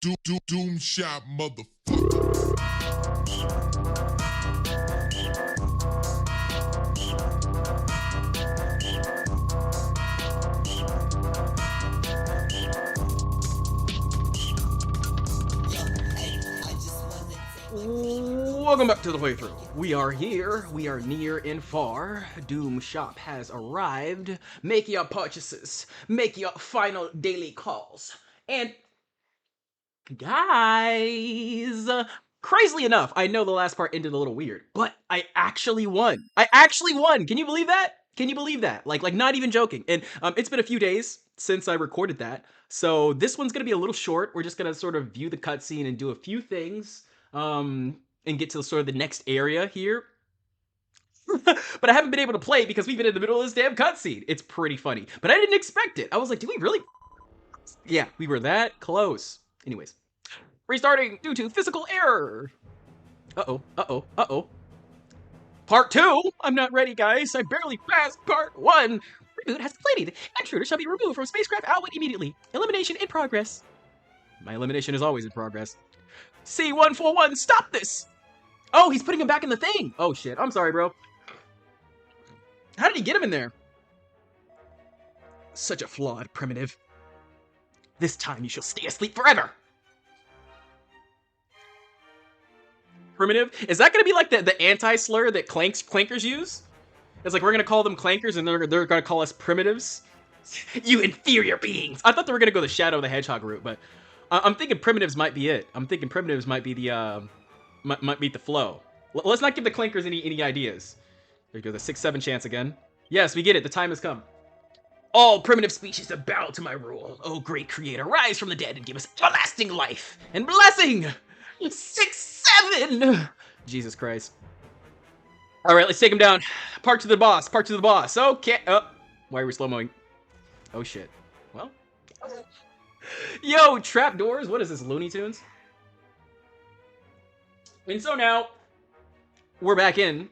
Doom shot motherfucker. Welcome back to the playthrough. We are here, we are near and far. Doom Shop has arrived. Make your purchases, make your final daily calls. And guys, crazily enough, I know the last part ended a little weird, but I actually won. Can you believe that? Can you believe that? Like not even joking. And it's been a few days since I recorded that, so this one's gonna be a little short. We're just gonna sort of view the cutscene and do a few things. And get to sort of the next area here. But I haven't been able to play because we've been in the middle of this damn cutscene. It's pretty funny. But I didn't expect it. I was like, do we really? Yeah, we were that close. Anyways. Restarting due to physical error. Uh-oh. Part 2? I'm not ready, guys. I barely passed part 1. Reboot has completed. Intruder shall be removed from spacecraft outlet immediately. Elimination in progress. My elimination is always in progress. C141, stop this! Oh, he's putting him back in the thing! Oh shit, I'm sorry, bro. How did he get him in there? Such a flawed primitive. This time you shall stay asleep forever! Primitive? Is that gonna be like the anti-slur that clankers use? It's like, we're gonna call them clankers and they're gonna call us primitives? You inferior beings! I thought they were gonna go the Shadow the Hedgehog route, but I'm thinking primitives might be it. I'm thinking primitives might be the might beat the flow. Let's not give the clankers any ideas. There goes a 6-7 chance again. Yes, we get it. The time has come. All primitive species have bowed to my rule. Oh, great creator, rise from the dead and give us everlasting life and blessing. 6-7. Jesus Christ. All right, let's take him down. Park to the boss. Okay. Why are we slow-moing? Oh shit. Well. Yo, trapdoors. What is this, Looney Tunes? And so now, we're back in.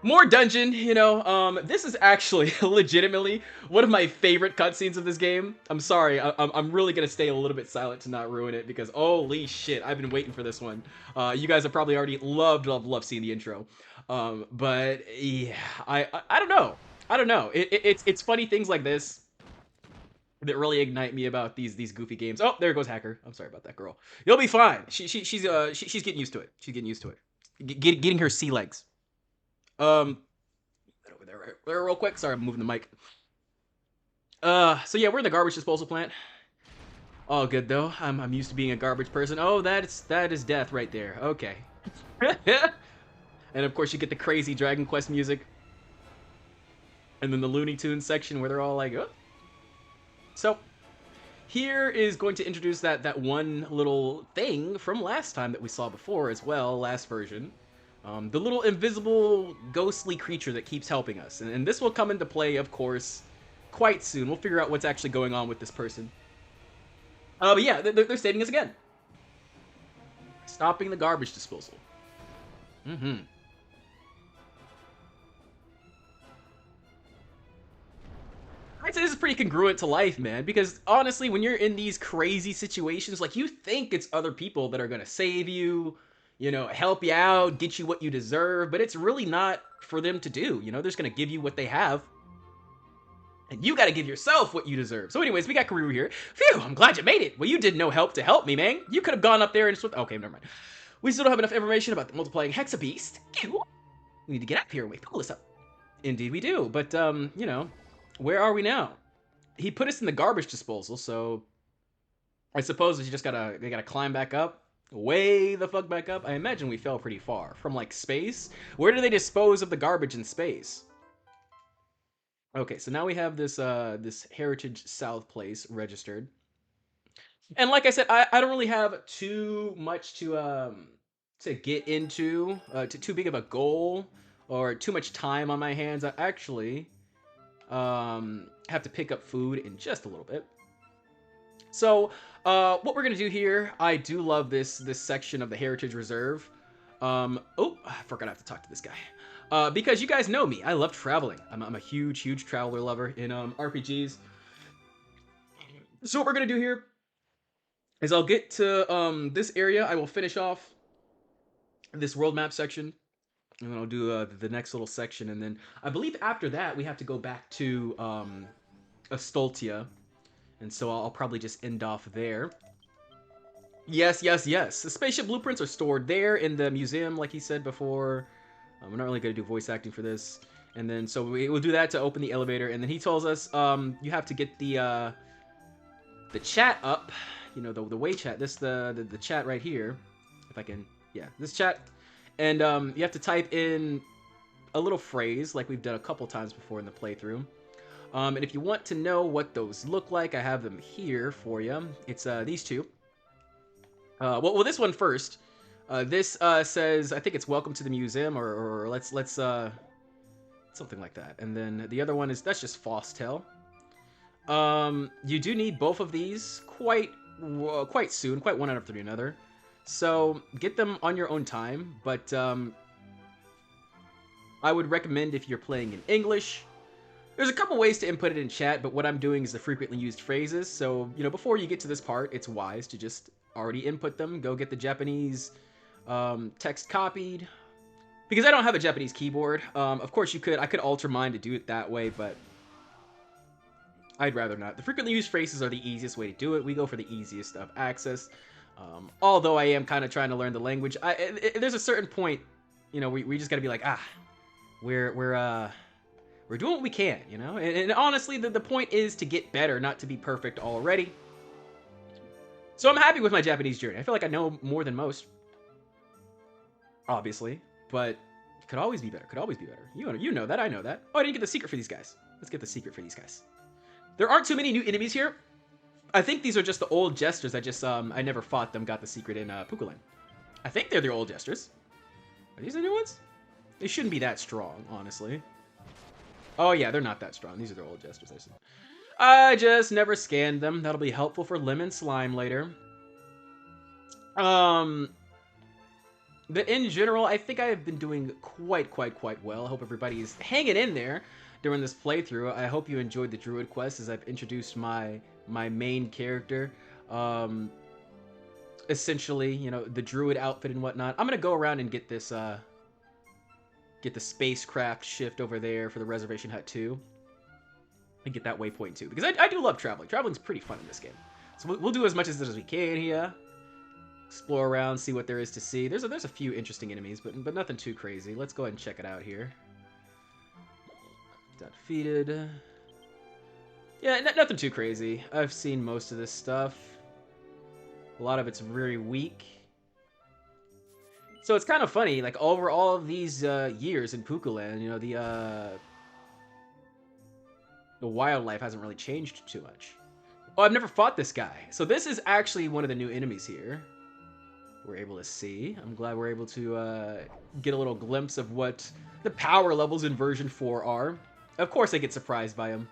More dungeon, you know. This is actually legitimately one of my favorite cutscenes of this game. I'm sorry, I'm really gonna stay a little bit silent to not ruin it because holy shit, I've been waiting for this one. You guys have probably already loved seeing the intro. But yeah, I don't know. It's funny things like this that really ignite me about these goofy games. Oh, there goes Hacker. I'm sorry about that girl. You'll be fine. She's getting used to it. She's getting used to it. Getting her sea legs. Over there, right there, real quick. Sorry, I'm moving the mic. So yeah, we're in the garbage disposal plant. All good though. I'm used to being a garbage person. Oh, that is death right there. Okay. And of course you get the crazy Dragon Quest music. And then the Looney Tunes section where they're all like, oh. So, here is going to introduce that one little thing from last time that we saw before as well, last version. The little invisible, ghostly creature that keeps helping us. And this will come into play, of course, quite soon. We'll figure out what's actually going on with this person. But yeah, they're saving us again. Stopping the garbage disposal. I'd say this is pretty congruent to life, man, because honestly, when you're in these crazy situations, like, you think it's other people that are gonna save you, you know, help you out, get you what you deserve, but it's really not for them to do, you know? They're just gonna give you what they have, and you gotta give yourself what you deserve. So anyways, we got Karoo here. Phew, I'm glad you made it. Well, you did no help to help me, man. You could have gone up there and just... Okay, never mind. We still don't have enough information about the multiplying Hexabeast. We need to get up here and wait, pull this up. Indeed we do, but, you know... Where are we now? He put us in the garbage disposal, so I suppose we just gotta climb back up, way the fuck back up. I imagine we fell pretty far from like space. Where do they dispose of the garbage in space? Okay, so now we have this this Heritage South place registered, and like I said, I don't really have too much to get into, too big of a goal or too much time on my hands. I actually have to pick up food in just a little bit. So, what we're gonna do here, I do love this section of the Heritage Reserve. Oh, I forgot I have to talk to this guy. Because you guys know me, I love traveling. I'm a huge traveler lover in RPGs. So what we're gonna do here As I'll get to this area, I will finish off this world map section, and then I'll do the next little section, and then I believe after that we have to go back to Astoltia, and so I'll probably just end off there. Yes, yes, yes. The spaceship blueprints are stored there in the museum, like he said before. We're not really going to do voice acting for this. And then, so we'll do that to open the elevator. And then he tells us, you have to get the chat up. You know, the way chat. This, the chat right here. If I can, yeah, this chat. And you have to type in a little phrase, like we've done a couple times before in the playthrough. And if you want to know what those look like, I have them here for you. It's these two. Well, this one first. This says, I think it's "Welcome to the museum," or let's something like that. And then the other one is, that's just Fostel. You do need both of these quite soon, quite one after another. So get them on your own time. But I would recommend if you're playing in English. There's a couple ways to input it in chat, but what I'm doing is the frequently used phrases. So, you know, before you get to this part, it's wise to just already input them. Go get the Japanese text copied. Because I don't have a Japanese keyboard. Of course, I could alter mine to do it that way, but I'd rather not. The frequently used phrases are the easiest way to do it. We go for the easiest of access. Although I am kind of trying to learn the language. There's a certain point, you know, we just got to be like, we're doing what we can, you know? And honestly, the point is to get better, not to be perfect already. So I'm happy with my Japanese journey. I feel like I know more than most. Obviously. But could always be better. Could always be better. You know that. I know that. Oh, I didn't get the secret for these guys. Let's get the secret for these guys. There aren't too many new enemies here. I think these are just the old jesters. I never fought them, got the secret in Pukulan. I think they're the old jesters. Are these the new ones? They shouldn't be that strong, honestly. Oh yeah, they're not that strong. These are their old jesters. I just never scanned them. That'll be helpful for Lemon Slime later. But in general, I think I have been doing quite well. I hope everybody's hanging in there during this playthrough. I hope you enjoyed the Druid quest as I've introduced my main character. Essentially, you know, the Druid outfit and whatnot. I'm gonna go around and get this get the spacecraft shift over there for the Reservation Hut 2. And get that waypoint too. Because I do love traveling. Traveling's pretty fun in this game. So we'll do as much as we can here. Explore around, see what there is to see. There's a few interesting enemies, but nothing too crazy. Let's go ahead and check it out here. Defeated. Yeah, nothing too crazy. I've seen most of this stuff. A lot of it's very weak. So it's kind of funny, like over all of these years in Pukuland, you know, the wildlife hasn't really changed too much. Oh, I've never fought this guy. So this is actually one of the new enemies here. We're able to see. I'm glad we're able to get a little glimpse of what the power levels in version 4 are. Of course I get surprised by him.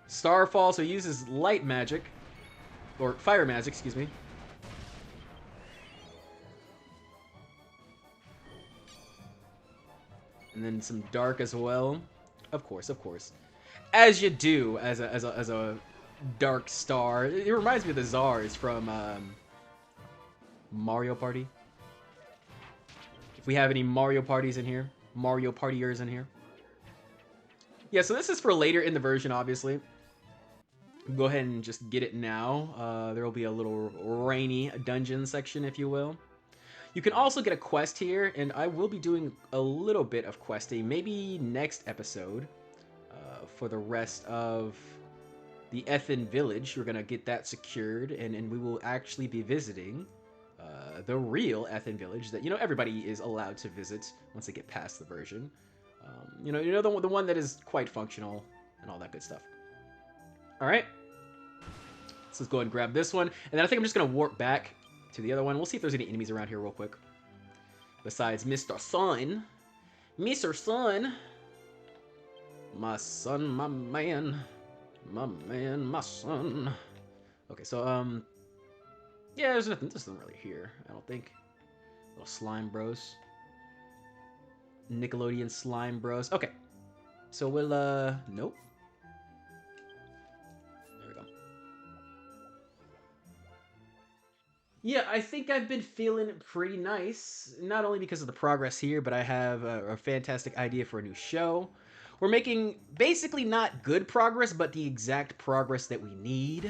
Starfall, so he uses light magic. Or fire magic, excuse me. And then some dark as well. Of course. As you do as a dark star. It reminds me of the Czars from Mario Party. If we have any Mario Parties in here. Mario Partiers in here. Yeah, so this is for later in the version, obviously. Go ahead and just get it now. There will be a little rainy dungeon section, if you will. You can also get a quest here, and I will be doing a little bit of questing, maybe next episode, for the rest of the Ethan Village. We're going to get that secured, and we will actually be visiting the real Ethan Village that, you know, everybody is allowed to visit once they get past the version. You know the one that is quite functional and all that good stuff. All right. So let's go ahead and grab this one, and then I think I'm just going to warp back to the other one. We'll see if there's any enemies around here real quick. Besides Mr. Sun. Mr. Sun. My son, my man. My man, my son. Okay, so, yeah, there's nothing really here, I don't think. Little slime bros. Nickelodeon slime bros. Okay. So we'll, nope. There we go. Yeah, I think I've been feeling pretty nice, not only because of the progress here, but I have a fantastic idea for a new show. We're making basically not good progress, but the exact progress that we need.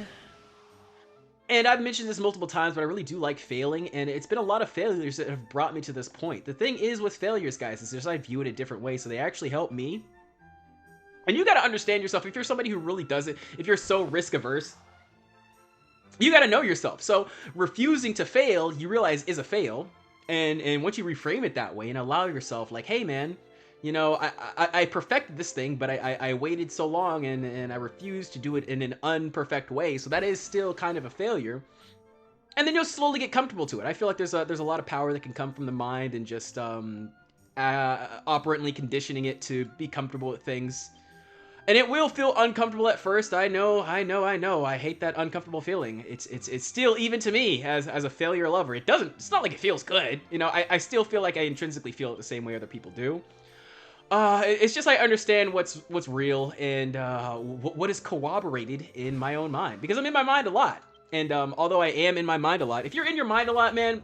And I've mentioned this multiple times, but I really do like failing, and it's been a lot of failures that have brought me to this point. The thing is with failures, guys, is just I view it a different way, so they actually help me. And you gotta understand yourself. If you're somebody who really does it, if you're so risk averse, you got to know yourself. So refusing to fail, you realize is a fail, and once you reframe it that way and allow yourself, like, hey man, you know, I perfected this thing, but I waited so long and I refused to do it in an unperfect way, so that is still kind of a failure. And then you'll slowly get comfortable to it. I feel like there's a lot of power that can come from the mind and just operantly conditioning it to be comfortable with things. And it will feel uncomfortable at first. I know. I hate that uncomfortable feeling. It's still, even to me, as a failure lover, it's not like it feels good. You know, I still feel like I intrinsically feel it the same way other people do. It's just I understand what's real and what is corroborated in my own mind. Because I'm in my mind a lot. And although I am in my mind a lot, if you're in your mind a lot, man,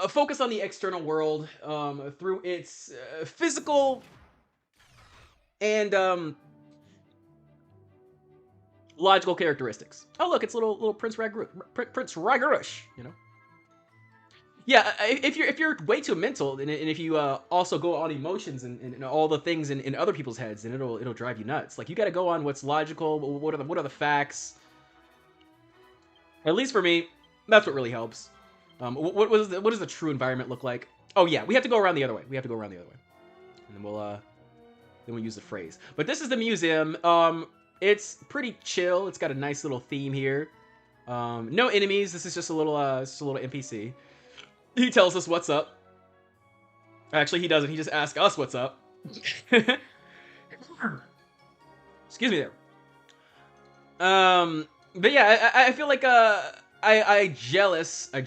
focus on the external world through its physical and logical characteristics. Oh look, it's little Prince Ragarush, you know. Yeah, if you're way too mental, and if you also go on emotions and all the things in other people's heads, then it'll drive you nuts. Like you got to go on what's logical. What are the facts? At least for me, that's what really helps. What does the true environment look like? Oh yeah, we have to go around the other way. We have to go around the other way, and then we'll use the phrase. But this is the museum. It's pretty chill. It's got a nice little theme here. No enemies. This is just a little NPC. He tells us what's up. Actually, he doesn't. He just asks us what's up. Excuse me there. But yeah, I feel like I relish the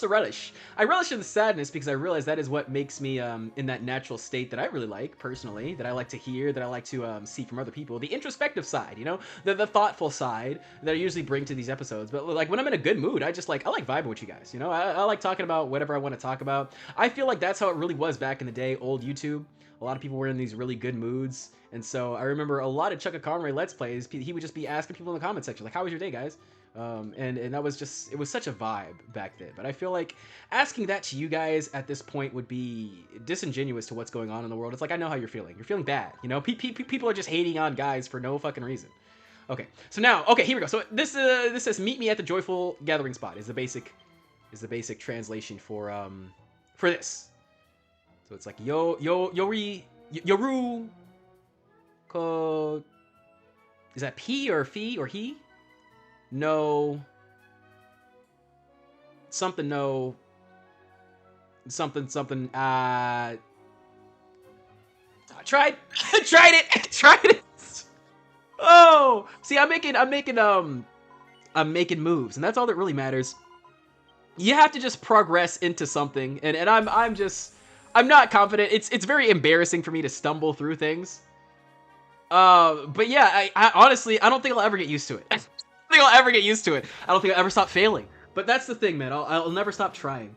relish. I relish in the sadness because I realize that is what makes me in that natural state that I really like personally, that I like to hear, that I like to see from other people. The introspective side, you know, the thoughtful side that I usually bring to these episodes. But like when I'm in a good mood, I like vibing with you guys. You know, I like talking about whatever I want to talk about. I feel like that's how it really was back in the day, old YouTube. A lot of people were in these really good moods. And so I remember a lot of Chucka Conroy Let's Plays, he would just be asking people in the comment section, like, how was your day, guys? And that was just, it was such a vibe back then. But I feel like asking that to you guys at this point would be disingenuous to what's going on in the world. It's like, I know how you're feeling. You're feeling bad. You know, people are just hating on guys for no fucking reason. Okay, so now, okay, here we go. So this says, meet me at the joyful gathering spot is the basic translation for this. So it's like, yoru, is that P or Fee or he? No. Something, no. Something. Tried it. Oh, see, I'm making moves, and that's all that really matters. You have to just progress into something, and I'm not confident. It's very embarrassing for me to stumble through things. But yeah, I honestly, I don't think I'll ever get used to it. I don't think I'll ever get used to it. I don't think I'll ever stop failing. But that's the thing, man. I'll never stop trying.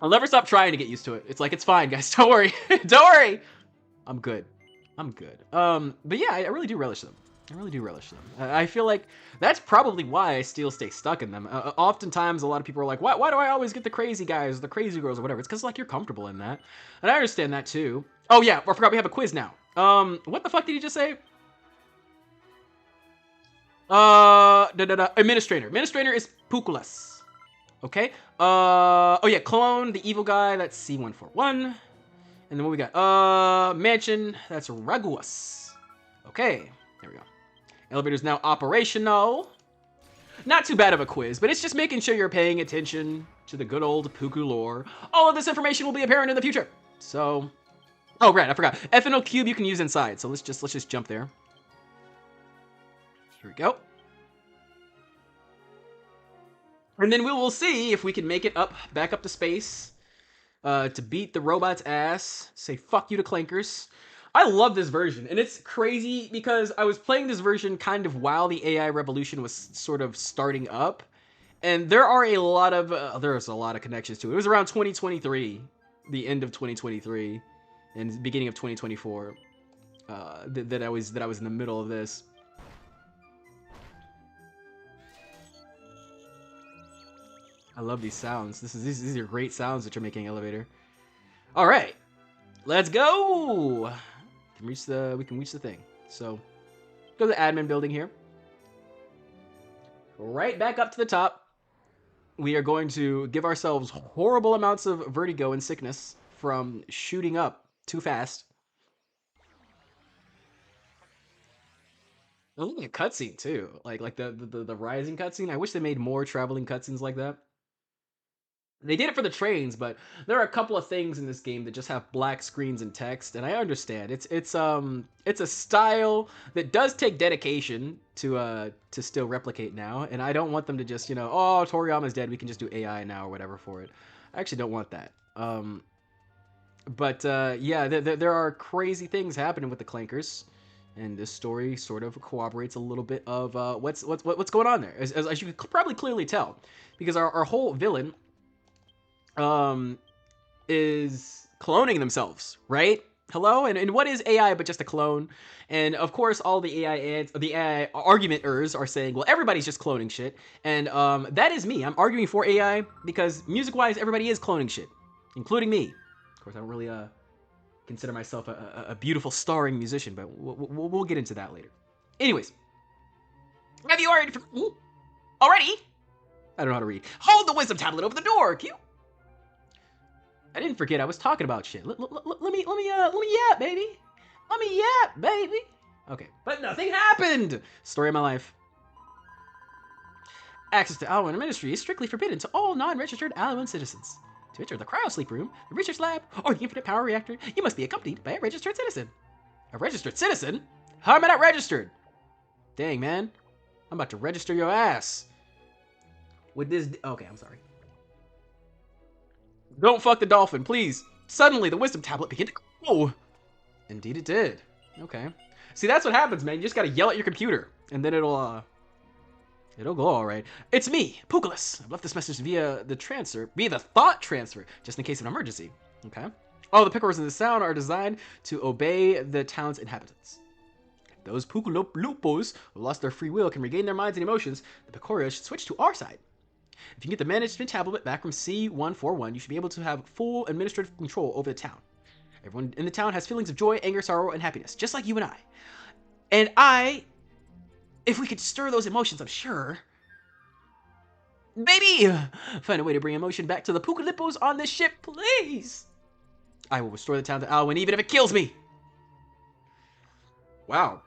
I'll never stop trying to get used to it. It's like, it's fine, guys. Don't worry. Don't worry. I'm good. But yeah, I really do relish them. I feel like that's probably why I still stay stuck in them. Oftentimes, a lot of people are like, why do I always get the crazy guys, the crazy girls, or whatever? It's because, like, you're comfortable in that. And I understand that, too. Oh, yeah, I forgot we have a quiz now. What the fuck did he just say? Administrator. Administrator is Pukulas. Okay. Oh, yeah, clone, the evil guy, that's C141. And then what we got? Mansion, that's Raguas. Okay, there we go. Elevator's now operational. Not too bad of a quiz, but it's just making sure you're paying attention to the good old Puku lore. All of this information will be apparent in the future. So, oh, right, I forgot. FNL cube you can use inside. So let's just jump there. Here we go. And then we will see if we can make it back up to space to beat the robot's ass. Say fuck you to clankers. I love this version, and it's crazy because I was playing this version kind of while the AI revolution was sort of starting up, and there's a lot of connections to it. It was around 2023, the end of 2023, and beginning of 2024, that I was in the middle of this. I love these sounds. These are great sounds that you're making, elevator. All right, let's go. We can reach the thing. So go to the admin building here. Right back up to the top. We are going to give ourselves horrible amounts of vertigo and sickness from shooting up too fast. I love a cutscene too, like the rising cutscene. I wish they made more traveling cutscenes like that. They did it for the trains, but there are a couple of things in this game that just have black screens and text, and I understand. It's a style that does take dedication to still replicate now, and I don't want them to just, you know, oh, Toriyama's dead, we can just do AI now or whatever for it. I actually don't want that. Yeah, there are crazy things happening with the Clankers, and this story sort of corroborates a little bit of what's going on there, as you could probably clearly tell, because our whole villain is cloning themselves, right? Hello? And what is AI but just a clone? And of course, all the AI argumenters are saying, well, everybody's just cloning shit. And that is me. I'm arguing for AI because music-wise, everybody is cloning shit, including me. Of course, I don't really consider myself a beautiful starring musician, but we'll get into that later. Anyways, have you already? Already? I don't know how to read. Hold the wisdom tablet over the door, Q. I didn't forget I was talking about shit. Let me yap, baby. Let me yap, baby. Okay, but nothing happened. Story of my life. Access to Alwyn Ministry is strictly forbidden to all non-registered Alwyn citizens. To enter the cryosleep room, the research lab, or the infinite power reactor, you must be accompanied by a registered citizen. A registered citizen? How am I not registered? Dang, man. I'm about to register your ass. With this... Okay, I'm sorry. Don't fuck the dolphin, please. Suddenly, the wisdom tablet began to glow. Indeed it did. Okay. See, that's what happens, man. You just gotta yell at your computer, and then it'll glow all right. It's me, Pukalis. I've left this message via the thought transfer, just in case of an emergency. Okay. All the pickers in the sound are designed to obey the town's inhabitants. If those Pukulopos who lost their free will can regain their minds and emotions, the Picoria should switch to our side. If you can get the management tablet back from C141, you should be able to have full administrative control over the town. Everyone in the town has feelings of joy, anger, sorrow, and happiness, just like you and I. And if we could stir those emotions, I'm sure... Baby! Find a way to bring emotion back to the Pukalipos on this ship, please! I will restore the town to Alwyn, even if it kills me! Wow.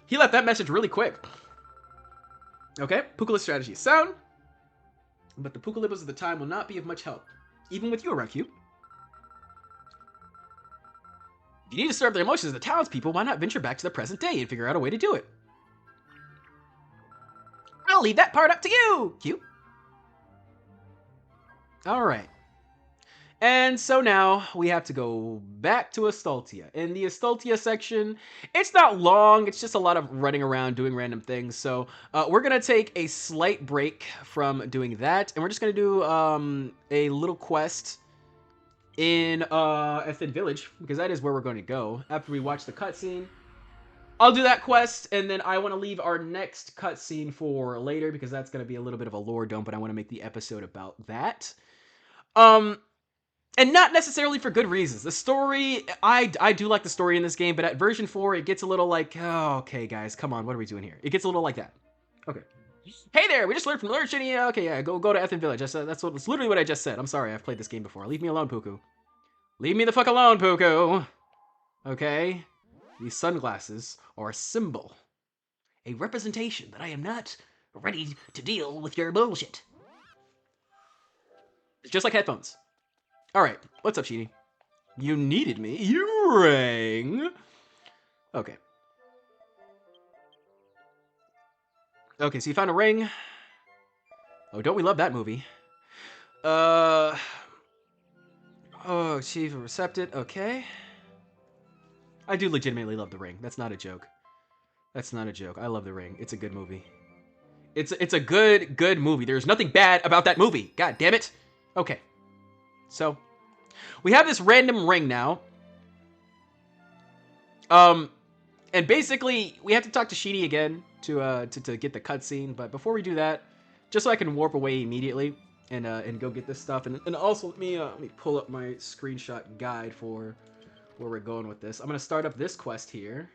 He left that message really quick. Okay, Pukalis strategy is sound. But the Pukalipos of the time will not be of much help, even with you around, Q. If you need to stir up the emotions of the townspeople, why not venture back to the present day and figure out a way to do it? I'll leave that part up to you, Q. Alright. And so now we have to go back to Astaltia. In the Astaltia section, it's not long, it's just a lot of running around doing random things. So we're going to take a slight break from doing that, and we're just going to do a little quest in Ethan Village, because that is where we're going to go after we watch the cutscene. I'll do that quest, and then I want to leave our next cutscene for later, because that's going to be a little bit of a lore dump, and I want to make the episode about that. And not necessarily for good reasons. The story, I do like the story in this game, but at version 4, it gets a little like, oh, okay, guys, come on, what are we doing here? It gets a little like that. Okay. Hey there, we just learned from Lurch, and okay, yeah, go to Ethan Village. That's literally what I just said. I'm sorry, I've played this game before. Leave me alone, Puku. Leave me the fuck alone, Puku. Okay? These sunglasses are a symbol. A representation that I am not ready to deal with your bullshit. It's just like headphones. Alright, what's up, Sheeny? You needed me? You rang? Okay. Okay, so you found a ring. Oh, don't we love that movie? Oh, Chief Recepted, okay. I do legitimately love The Ring. That's not a joke. That's not a joke. I love The Ring. It's a good movie. It's a good movie. There's nothing bad about that movie. God damn it. Okay. So, we have this random ring now. And basically, we have to talk to Sheedy again to get the cutscene. But before we do that, just so I can warp away immediately and go get this stuff, and also let me pull up my screenshot guide for where we're going with this. I'm gonna start up this quest here.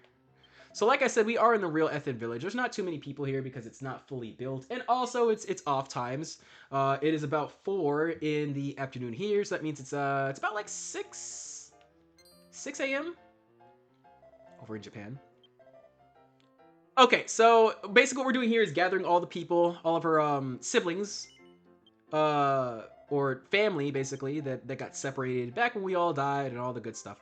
So like I said, we are in the real Ethan village. There's not too many people here because it's not fully built, and also it's off times. It is about 4 in the afternoon here, so that means it's about like 6 a.m. over in Japan. Okay, so basically what we're doing here is gathering all the people, all of her siblings, or family basically that got separated back when we all died and all the good stuff.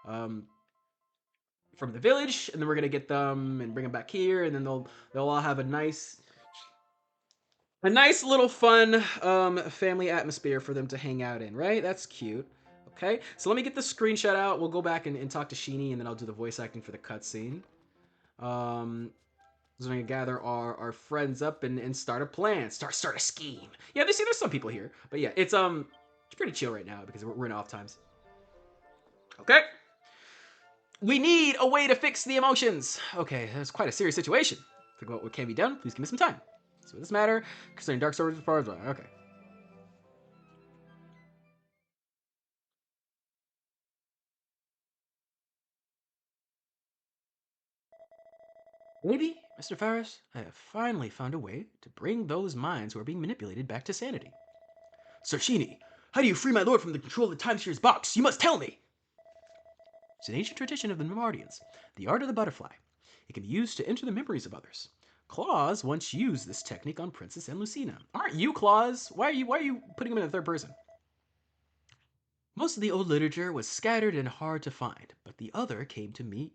From the village, and then we're gonna get them and bring them back here, and then they'll all have a nice little fun family atmosphere for them to hang out in, right? That's cute. Okay, so let me get the screenshot out. We'll go back and talk to Sheeny, and then I'll do the voice acting for the cutscene. So we're gonna gather our friends up and start a plan, start a scheme. Yeah, there's some people here, but yeah, it's pretty chill right now because we're in off times. Okay. We need a way to fix the emotions. Okay, that's quite a serious situation. Think about what can be done. Please give me some time. So this matter concerning dark stories as far as well. Okay. Maybe, Mr. Ferris, I have finally found a way to bring those minds who are being manipulated back to sanity. Sir Sheeny, how do you free my lord from the control of the timeshare's box? You must tell me! It's an ancient tradition of the Nemardians, the art of the butterfly. It can be used to enter the memories of others. Claus once used this technique on Princess and Lucina. Aren't you Claus? Why are you putting him in the third person? Most of the old literature was scattered and hard to find, but the other me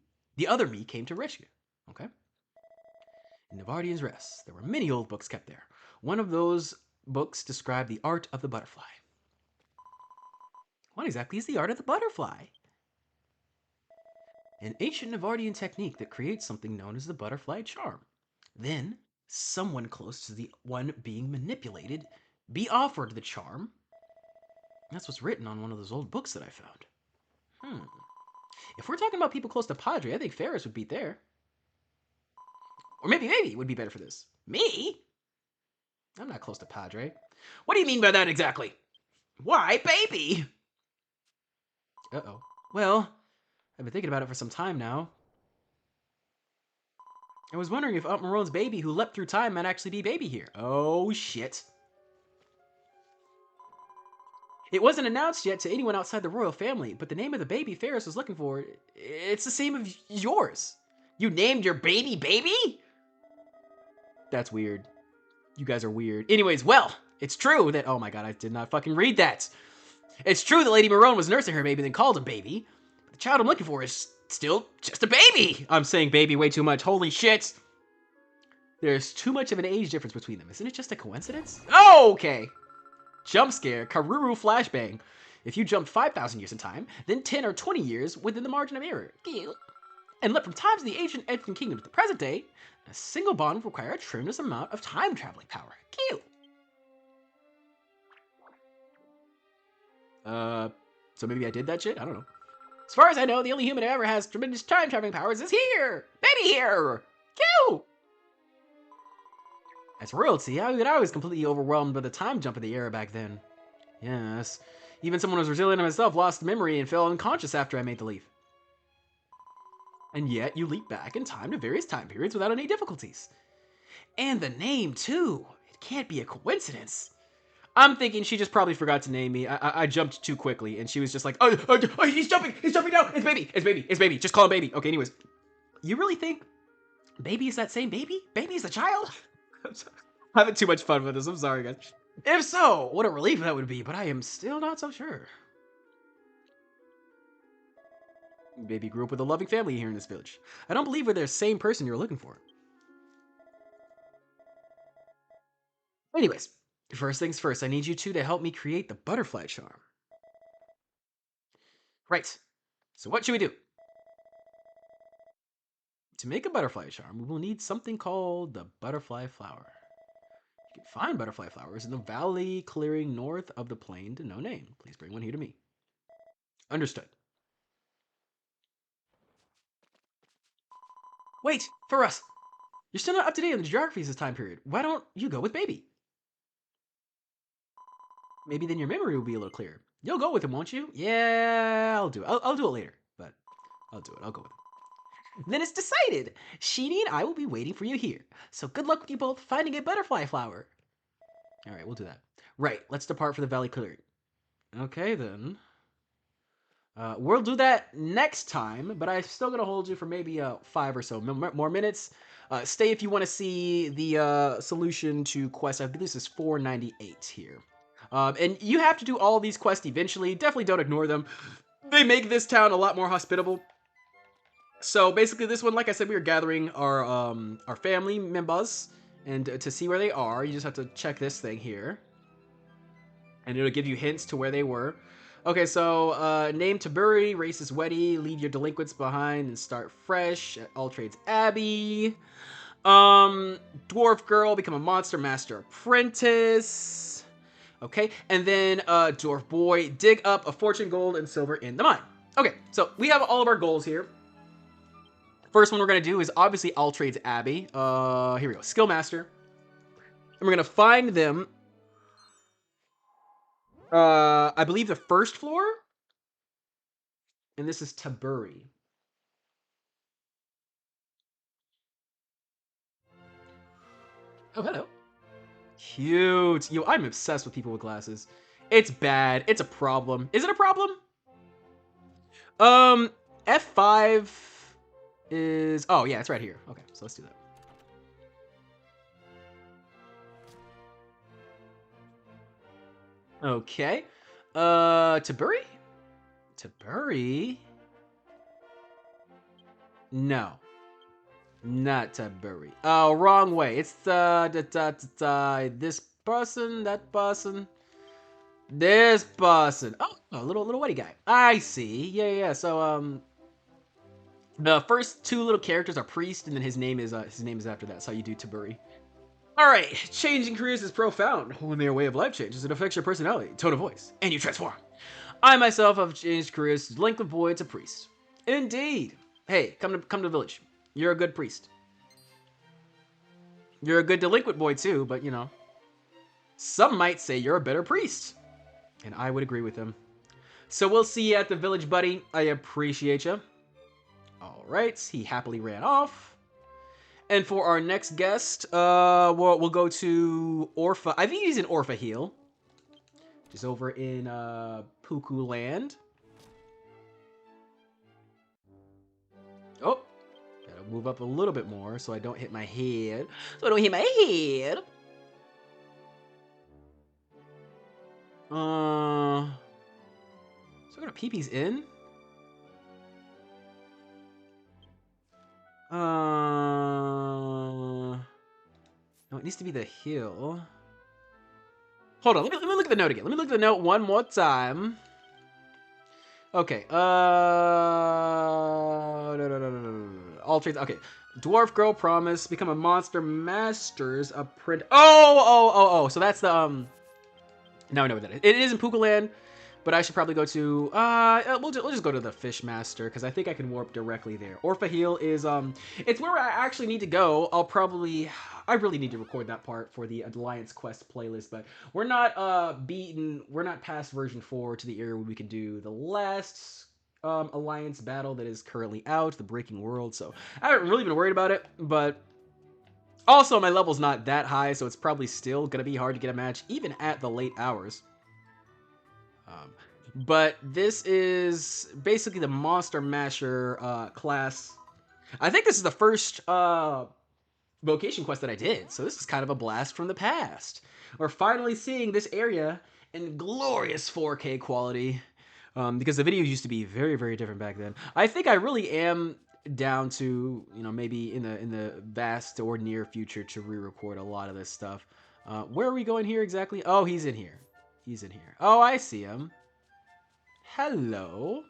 came to rescue. Okay? In Nevardian's Rest, there were many old books kept there. One of those books described the art of the butterfly. What exactly is the art of the butterfly? An ancient Nevardian technique that creates something known as the butterfly charm. Then, someone close to the one being manipulated be offered the charm. That's what's written on one of those old books that I found. If we're talking about people close to Padre, I think Ferris would beat there. Or maybe would be better for this. Me? I'm not close to Padre. What do you mean by that exactly? Why, baby? Uh-oh. Well, I've been thinking about it for some time now. I was wondering if Aunt Marone's baby who leapt through time might actually be baby here. Oh, shit. It wasn't announced yet to anyone outside the royal family, but the name of the baby Ferris was looking for, it's the same as yours. You named your baby baby? That's weird. You guys are weird. Anyways, well, it's true that, oh my god, I did not fucking read that. It's true that Lady Marone was nursing her baby and then called him baby. But the child I'm looking for is still just a baby. I'm saying baby way too much. Holy shit. There's too much of an age difference between them. Isn't it just a coincidence? Oh, okay. Jump scare, Karuru flashbang. If you jumped 5,000 years in time, then 10 or 20 years within the margin of error. And leapt from times of the ancient Elfin Kingdom to the present day, a single bond would require a tremendous amount of time traveling power. Cute. So maybe I did that shit? I don't know. As far as I know, the only human who ever has tremendous time traveling powers is here! Baby here! Cute! As royalty, I was completely overwhelmed by the time jump in the era back then. Yes. Even someone as resilient as myself lost memory and fell unconscious after I made the leap. And yet, you leap back in time to various time periods without any difficulties. And the name, too. It can't be a coincidence. I'm thinking she just probably forgot to name me. I jumped too quickly, and she was just like, oh, he's jumping now. It's baby. Just call him baby. Okay, anyways. You really think baby is that same baby? Baby is the child? I'm having too much fun with this. I'm sorry, guys. If so, what a relief that would be, but I am still not so sure. Baby grew up with a loving family here in this village. I don't believe we're the same person you're looking for. Anyways, first things first, I need you two to help me create the butterfly charm. Right. So what should we do? To make a butterfly charm, we will need something called the butterfly flower. You can find butterfly flowers in the valley clearing north of the plain to no name. Please bring one here to me. Understood. Wait, for us. You're still not up to date on the geographies this time period. Why don't you go with Baby? Maybe then your memory will be a little clearer. You'll go with him, won't you? Yeah, I'll do it. I'll do it later, but I'll do it. I'll go with him. Then it's decided. Sheeny and I will be waiting for you here. So good luck with you both finding a butterfly flower. All right, we'll do that. Right, let's depart for the valley clearing. Okay, then. We'll do that next time, but I'm still going to hold you for maybe 5 or so more minutes. Stay if you want to see the solution to quest. I believe this is 498 here. And you have to do all these quests eventually. Definitely don't ignore them. They make this town a lot more hospitable. So basically this one, like I said, we are gathering our family members. And to see where they are, you just have to check this thing here. And it'll give you hints to where they were. Okay, so name Taburi, race is Weddy, leave your delinquents behind and start fresh at All Trades Abbey. Dwarf girl, become a monster master apprentice. Okay, and then dwarf boy, dig up a fortune, gold, and silver in the mine. Okay, so we have all of our goals here. First one we're gonna do is obviously All Trades Abbey. Here we go, skill master. And we're gonna find them. I believe the first floor. And this is Taburi. Oh, hello. Cute. Yo, I'm obsessed with people with glasses. It's bad. It's a problem. Is it a problem? F5 is... Oh, yeah, it's right here. Okay, so let's do that. Okay. Taburi? Taburi? No. Not Taburi. Oh, wrong way. It's this person, that person, this person. Oh, a little whitey guy. I see. Yeah. So the first 2 little characters are priest, and then his name is after that. That's how you do Taburi. All right, changing careers is profound. When their way of life changes, it affects your personality, tone of voice, and you transform. I myself have changed careers to delinquent boy to priest. Indeed. Hey, come to the village. You're a good priest. You're a good delinquent boy too, but you know, some might say you're a better priest, and I would agree with them. So we'll see you at the village, buddy. I appreciate you. All right, he happily ran off. And for our next guest, we'll go to Orpha. I think he's in Orpha Heel. Just over in Puku Land. Oh, gotta move up a little bit more so I don't hit my head. So I go to Pee-Pee's Inn? No, it needs to be the hill. Hold on, let me look at the note again. Let me look at the note one more time. Okay, no. All trades, okay. Dwarf girl promise, become a monster master's apprentice. Oh, so that's the, now I know what that is. It is in Puka Land, but I should probably go to, we'll just go to the Fish Master, because I think I can warp directly there. Orpha Heel is, it's where I actually need to go. I really need to record that part for the Alliance Quest playlist, but we're not, we're not past version 4 to the area where we can do the last, Alliance battle that is currently out, the Breaking World, so I haven't really been worried about it, but also my level's not that high, so it's probably still gonna be hard to get a match, even at the late hours. But this is basically the Monster Masher class. I think this is the first vocation quest that I did, so this is kind of a blast from the past. We're finally seeing this area in glorious 4K quality, because the videos used to be very, very different back then. I think I really am down to, you know, maybe in the vast or near future to re-record a lot of this stuff. Where are we going here exactly? Oh, he's in here. He's in here. Oh, I see him. Hello,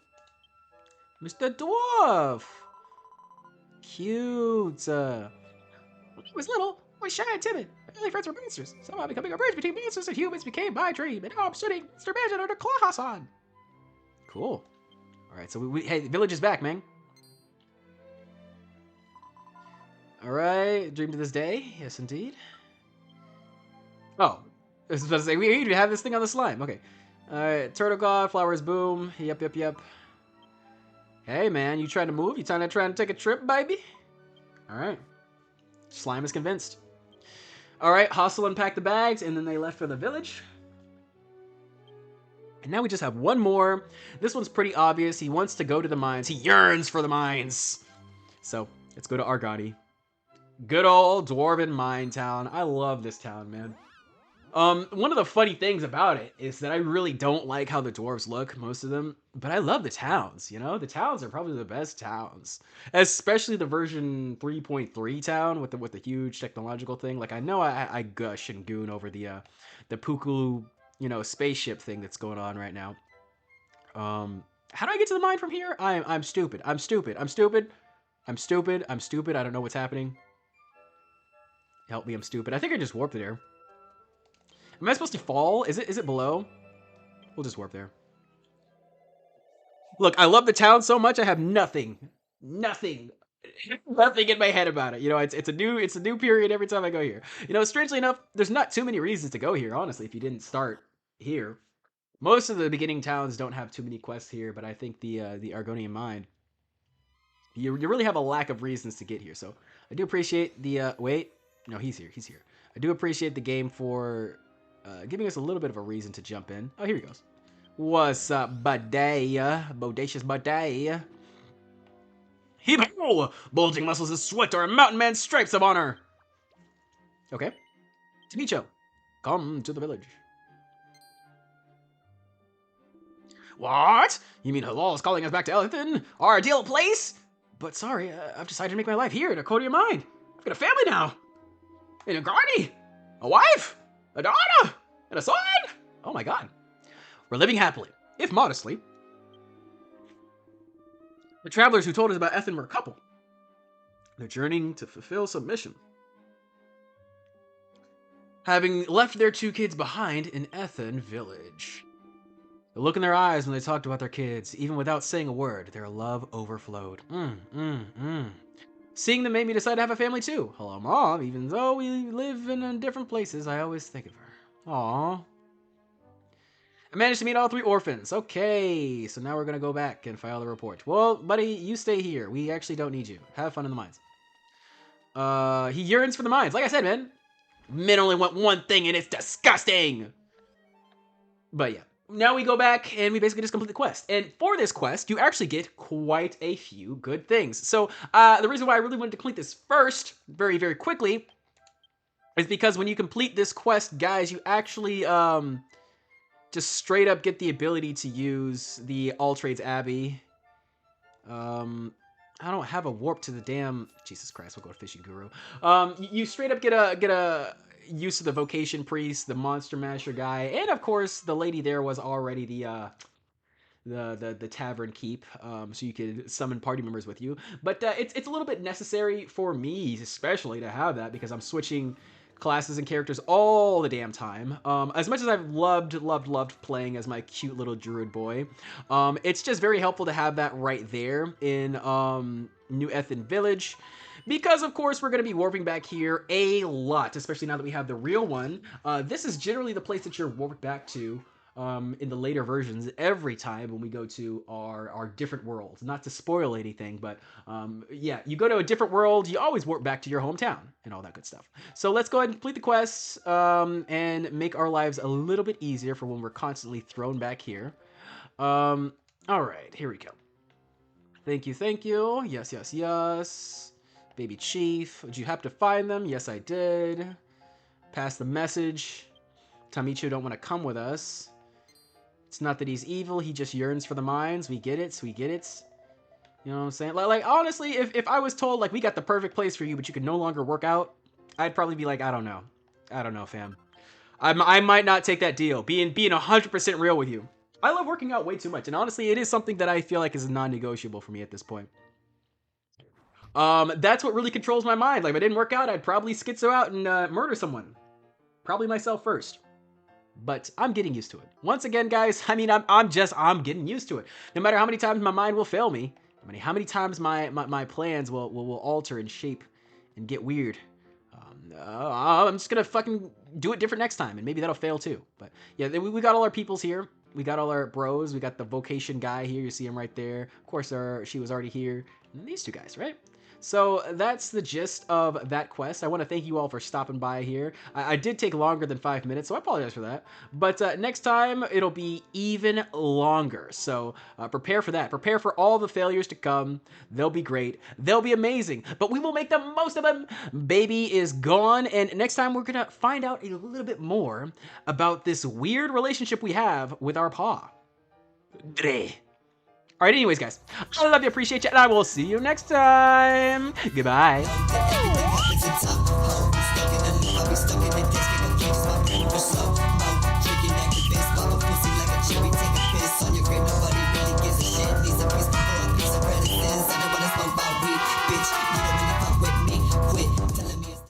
Mr. Dwarf. Cute. When I was little, I was shy and timid. My only friends were monsters. Somehow becoming a bridge between monsters and humans became my dream, and now I'm studying Mr. Magic under Claw-Hassan. Cool. All right, so hey, the village is back, man. All right, dream to this day. Yes, indeed. Oh, I was about to say, we even have this thing on the slime. Okay. All right, turtle god, flowers boom. Yep. Hey, man, you trying to move? You trying to take a trip, baby? All right. Slime is convinced. All right, Hustle unpacked the bags, and then they left for the village. And now we just have one more. This one's pretty obvious. He wants to go to the mines. He yearns for the mines. So let's go to Argani. Good old Dwarven Mine Town. I love this town, man. One of the funny things about it is that I really don't like how the dwarves look, most of them, but I love the towns, you know? The towns are probably the best towns, especially the version 3.3 town with the huge technological thing. Like, I know I gush and goon over the Puku, you know, spaceship thing that's going on right now. How do I get to the mine from here? I'm stupid. I'm stupid. I don't know what's happening. Help me, I'm stupid. I think I just warped there. Am I supposed to fall? Is it below? We'll just warp there. Look, I love the town so much. I have nothing in my head about it. You know, it's a new period every time I go here. You know, strangely enough, there's not too many reasons to go here. Honestly, if you didn't start here, most of the beginning towns don't have too many quests here. But I think the Argonian mine, you really have a lack of reasons to get here. So I do appreciate the wait. No, he's here. I do appreciate the game for giving us a little bit of a reason to jump in. Oh, here he goes. What's up, buddy? Bodacious buddy. Heave-ho! Bulging muscles of sweat are a mountain man's stripes of honor. Okay. Tamicho, come to the village. What? You mean Halal is calling us back to Elithan, our ideal place? But sorry, I've decided to make my life here in Arconia Mine. I've got a family now. And a guardian, a wife, a daughter, and a son. Oh my god. We're living happily, if modestly. The travelers who told us about Ethan were a couple. They're journeying to fulfill some mission. Having left their 2 kids behind in Ethan village. The look in their eyes when they talked about their kids, even without saying a word, their love overflowed. Seeing them made me decide to have a family too. Hello, Mom. Even though we live in different places, I always think of her. Aww. I managed to meet all 3 orphans. Okay, so now we're going to go back and file the report. Well, buddy, you stay here. We actually don't need you. Have fun in the mines. He yearns for the mines. Like I said, man. Men only want one thing, and it's disgusting. But yeah. Now we go back and we basically just complete the quest. And for this quest, you actually get quite a few good things. So the reason why I really wanted to complete this first, very, very quickly, is because when you complete this quest, guys, you actually just straight up get the ability to use the All Trades Abbey. I don't have a warp to the damn... Jesus Christ, we'll go to Fishing Guru. You straight up get a use of the Vocation Priest, the Monster Masher guy, and of course the lady there was already the Tavern Keep, so you could summon party members with you. But it's a little bit necessary for me, especially, to have that, because I'm switching classes and characters all the damn time. As much as I've loved playing as my cute little druid boy, it's just very helpful to have that right there in New Ethan Village. Because, of course, we're going to be warping back here a lot, especially now that we have the real one. This is generally the place that you're warped back to in the later versions every time when we go to our different worlds. Not to spoil anything, but yeah, you go to a different world, you always warp back to your hometown and all that good stuff. So let's go ahead and complete the quests and make our lives a little bit easier for when we're constantly thrown back here. All right, here we go. Thank you. Yes. Baby Chief, did you have to find them? Yes, I did. Pass the message. Tamicho don't want to come with us. It's not that he's evil, he just yearns for the mines. We get it. You know what I'm saying? Like honestly, if I was told, like, we got the perfect place for you, but you can no longer work out, I'd probably be like, I don't know, fam. I might not take that deal. Being 100% real with you. I love working out way too much, and honestly, it is something that I feel like is non-negotiable for me at this point. That's what really controls my mind. Like, if it didn't work out, I'd probably schizo out and murder someone. Probably myself first. But I'm getting used to it. Once again, guys, I mean, I'm getting used to it. No matter how many times my mind will fail me, how many times my plans will alter and shape and get weird. I'm just gonna fucking do it different next time, and maybe that'll fail too. But yeah, we got all our peoples here. We got all our bros. We got the vocation guy here. You see him right there. Of course, she was already here. And these two guys, right? So that's the gist of that quest. I want to thank you all for stopping by here. I did take longer than 5 minutes, so I apologize for that. But next time, it'll be even longer. So prepare for that. Prepare for all the failures to come. They'll be great. They'll be amazing. But we will make the most of them. Baby is gone. And next time, we're going to find out a little bit more about this weird relationship we have with our paw. Dre. All right, anyways, guys, I love you, appreciate you, and I will see you next time. Goodbye.